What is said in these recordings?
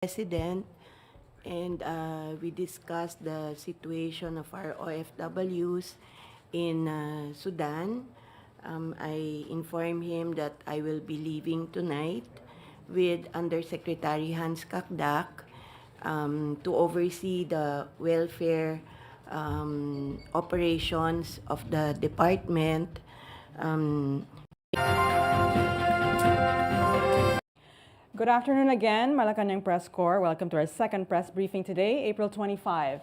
President, and we discussed the situation of our OFWs in Sudan. I informed him that I will be leaving tonight with Undersecretary Hans Kakdak to oversee the welfare operations of the department. Good afternoon again, Malacanang Press Corps. Welcome to our second press briefing today, April 25.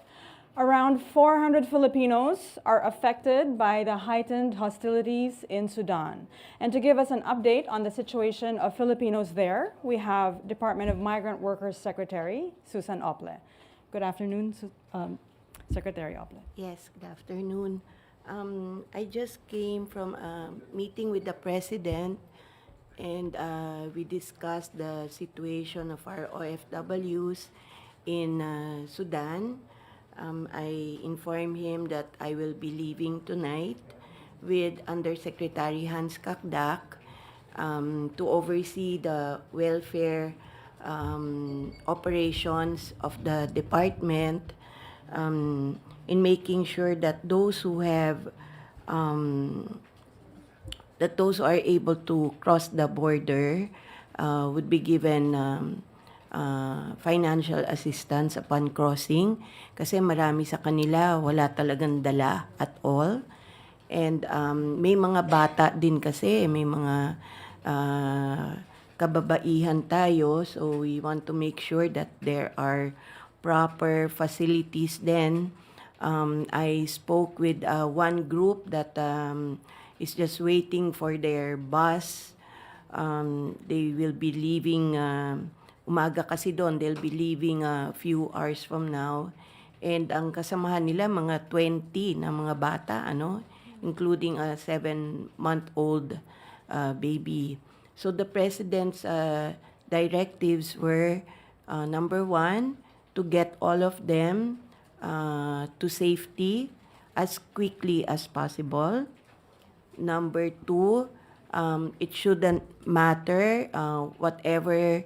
Around 400 Filipinos are affected by the heightened hostilities in Sudan. And to give us an update on the situation of Filipinos there, we have Department of Migrant Workers Secretary Susan Ople. Good afternoon, Secretary Ople. Yes, good afternoon. I just came from a meeting with the President, and we discussed the situation of our OFWs in Sudan. I informed him that I will be leaving tonight with Undersecretary Hans Kakdak to oversee the welfare operations of the department in making sure that those who have those who are able to cross the border would be given financial assistance upon crossing, kasi marami sa kanila wala talagang dala at all. And may mga bata din kasi, may mga kababaihan tayo, so we want to make sure that there are proper facilities then. I spoke with one group that is just waiting for their bus. They will be leaving, umaga kasi doon, they'll be leaving a few hours from now. And ang kasamahan nila, mga 20 na mga bata, including a 7-month-old baby. So the President's directives were, number one, to get all of them to safety as quickly as possible. Number two, it shouldn't matter whatever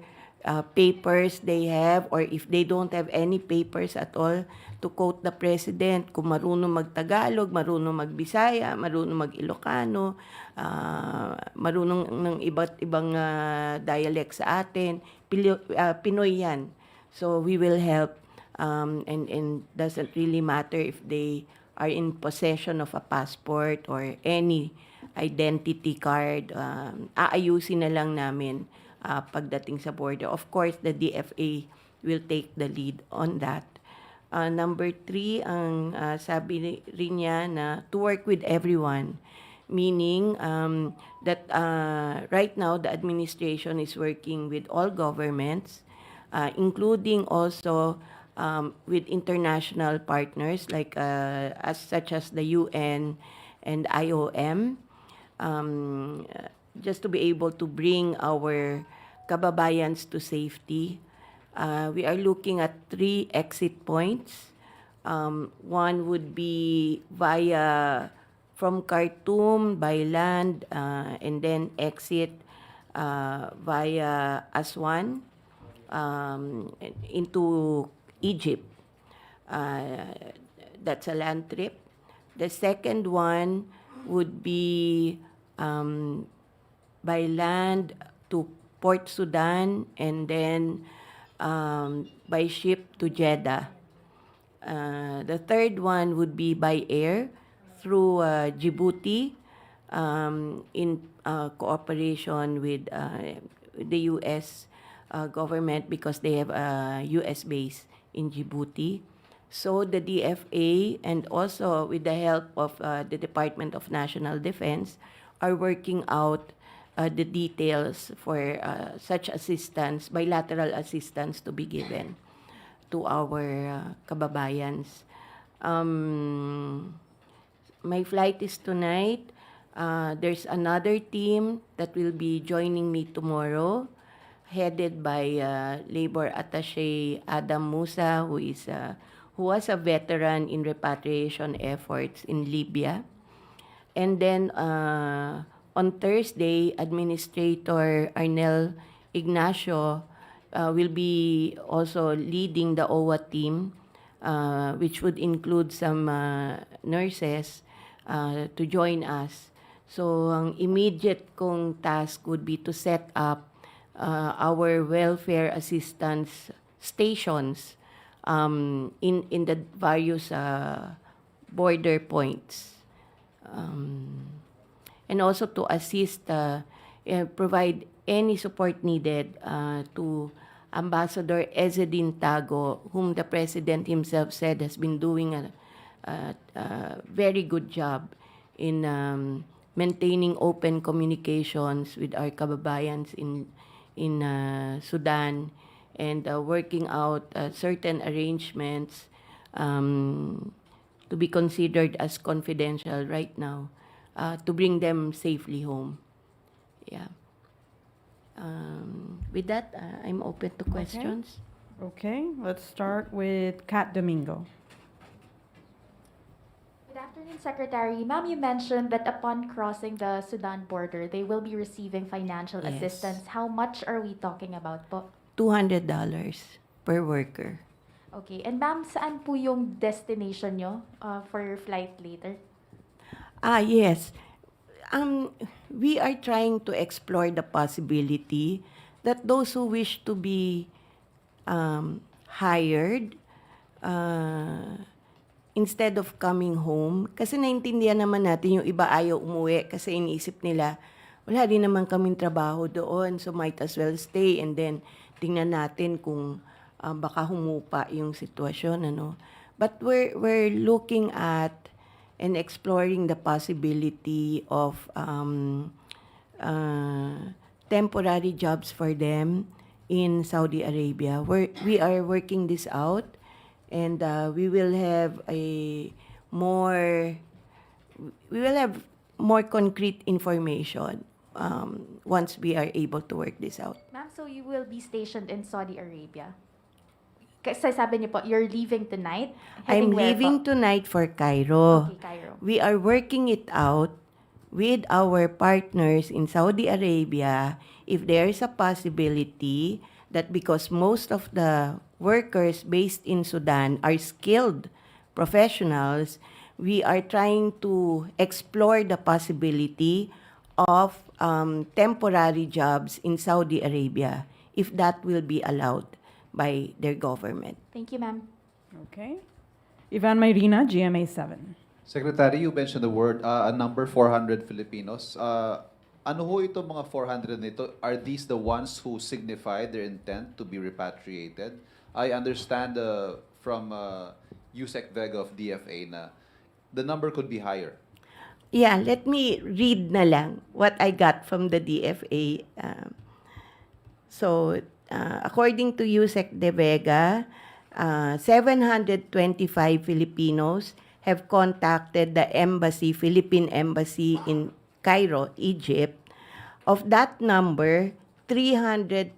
papers they have, or if they don't have any papers at all, to quote the President, kung marunong mag-Tagalog, marunong mag-Bisaya, marunong mag-Ilocano, marunong ng iba't ibang dialect sa atin, Pinoy yan. So we will help, and doesn't really matter if they are in possession of a passport or any identity card. Aayusin na lang namin pagdating sa border. Of course, the DFA will take the lead on that. Number three, ang sabi rin niya na to work with everyone, meaning that right now the administration is working with all governments, including also with international partners like such as the UN and IOM, just to be able to bring our kababayans to safety. We are looking at 3 exit points. One would be via from Khartoum by land, and then exit via Aswan into Egypt. That's a land trip. The second one would be by land to Port Sudan, and then by ship to Jeddah. The third one would be by air through Djibouti, in cooperation with the U.S. Government, because they have a U.S. base in Djibouti. So the DFA, and also with the help of the Department of National Defense, are working out the details for such assistance, bilateral assistance, to be given to our kababayans. My flight is tonight. There's another team that will be joining me tomorrow, headed by Labor Attaché Adam Musa, who was a veteran in repatriation efforts in Libya. And then on Thursday, Administrator Arnel Ignacio will be also leading the OWA team, which would include some nurses to join us. So, ang immediate kong task would be to set up our welfare assistance stations in the various border points. And also to assist, provide any support needed to Ambassador Ezedin Tago, whom the President himself said has been doing a very good job in maintaining open communications with our kababayans in Sudan, and working out certain arrangements to be considered as confidential right now, to bring them safely home. Yeah. With that, I'm open to questions. Okay, let's start with Kat Domingo. Good afternoon, Secretary. Ma'am, you mentioned that upon crossing the Sudan border, they will be receiving financial Yes. assistance. How much are we talking about po? $200 per worker. Okay. And ma'am, saan po yung destination nyo for your flight later? Yes. We are trying to explore the possibility that those who wish to be hired instead of coming home, kasi naintindihan naman natin yung iba ayaw umuwi kasi iniisip nila, wala din naman kaming trabaho doon, so might as well stay, and then tingnan natin kung baka humupa yung sitwasyon, ano. But we're looking at and exploring the possibility of temporary jobs for them in Saudi Arabia. We are working this out, and we will have more concrete information once we are able to work this out. Ma'am, so you will be stationed in Saudi Arabia? Kasi sabi niyo po, you're leaving tonight? I'm Heading where leaving po? tonight for Cairo. Okay, Cairo. We are working it out with our partners in Saudi Arabia if there is a possibility that, because most of the workers based in Sudan are skilled professionals, we are trying to explore the possibility of temporary jobs in Saudi Arabia, if that will be allowed by their government. Thank you, ma'am. Okay. Ivan Mayrina, GMA 7. Secretary, you mentioned the word, a number 400 Filipinos. Ano ho itong mga 400 nito? Are these the ones who signified their intent to be repatriated? I understand from USEC Vega of DFA na the number could be higher. Yeah, let me read na lang what I got from the DFA. According to USEC de Vega, 725 Filipinos have contacted the Philippine Embassy in Cairo, Egypt. Of that number, 327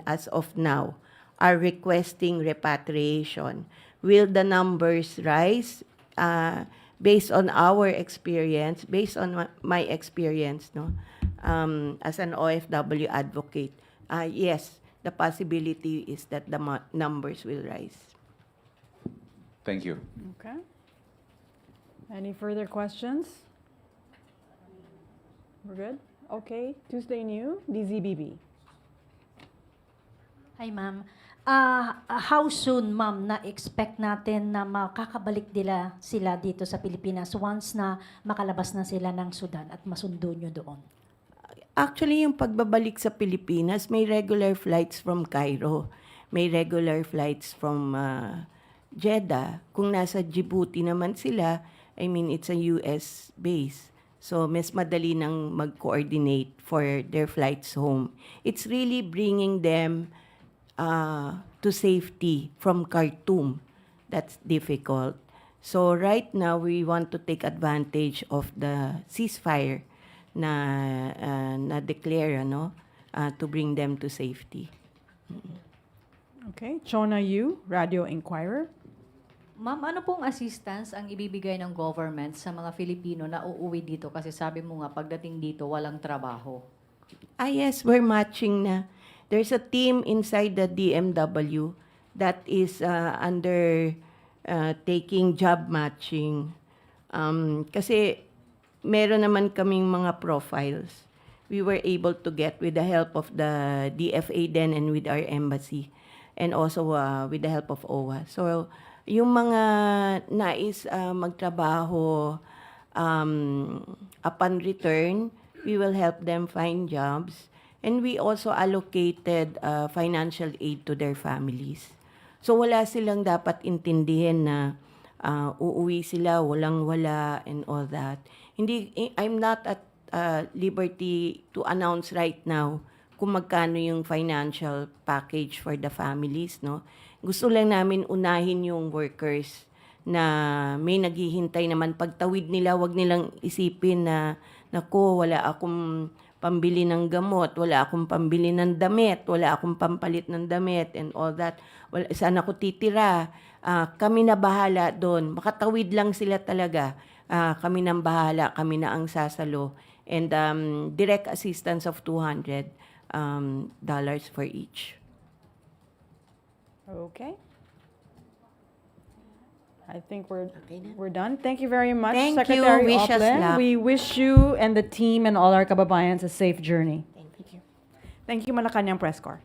as of now are requesting repatriation. Will the numbers rise? Based on our experience, based on my experience, no, as an OFW advocate, yes, the possibility is that the numbers will rise. Thank you. Okay. Any further questions? We're good? Okay. Tuesday New, DZBB. Hi, ma'am. How soon, ma'am, na-expect natin na makakabalik sila dito sa Pilipinas once na makalabas na sila ng Sudan at masundo nyo doon? Actually, yung pagbabalik sa Pilipinas, may regular flights from Cairo. May regular flights from Jeddah. Kung nasa Djibouti naman sila, I mean, it's a US base. So, mas madali nang mag-coordinate for their flights home. It's really bringing them to safety from Khartoum. That's difficult. So, right now, we want to take advantage of the ceasefire na declare, to bring them to safety. Okay. Chona Yu, Radio Inquirer. Ma'am, ano pong assistance ang ibibigay ng government sa mga Filipino na uuwi dito? Kasi sabi mo nga, pagdating dito, walang trabaho. Yes, we're matching na. there's a team inside the DMW that is under taking job matching. Kasi meron naman kaming mga profiles. We were able to get with the help of the DFA then and with our embassy and also with the help of OWA. So, yung mga nais magtrabaho upon return, we will help them find jobs. And we also allocated financial aid to their families. So wala silang dapat intindihin na uuwi sila, walang-wala and all that. I'm not at liberty to announce right now kung magkano yung financial package for the families, no? Gusto lang namin unahin yung workers na may naghihintay naman. Pagtawid nila, wag nilang isipin na, nako, wala akong pambili ng gamot, wala akong pambili ng damit, wala akong pampalit ng damit and all that. Saan ako titira? Kami na bahala doon. Makatawid lang sila talaga. Kami nang bahala, kami na ang sasalo. And direct assistance of $200 for each. Okay. I think we're Okay na. we're done. Thank you very much, Thank you. Secretary Wish us Oplen. luck. We wish you and the team and all our kababayans a safe journey. Thank you. Thank you, Malacanang Press Corps.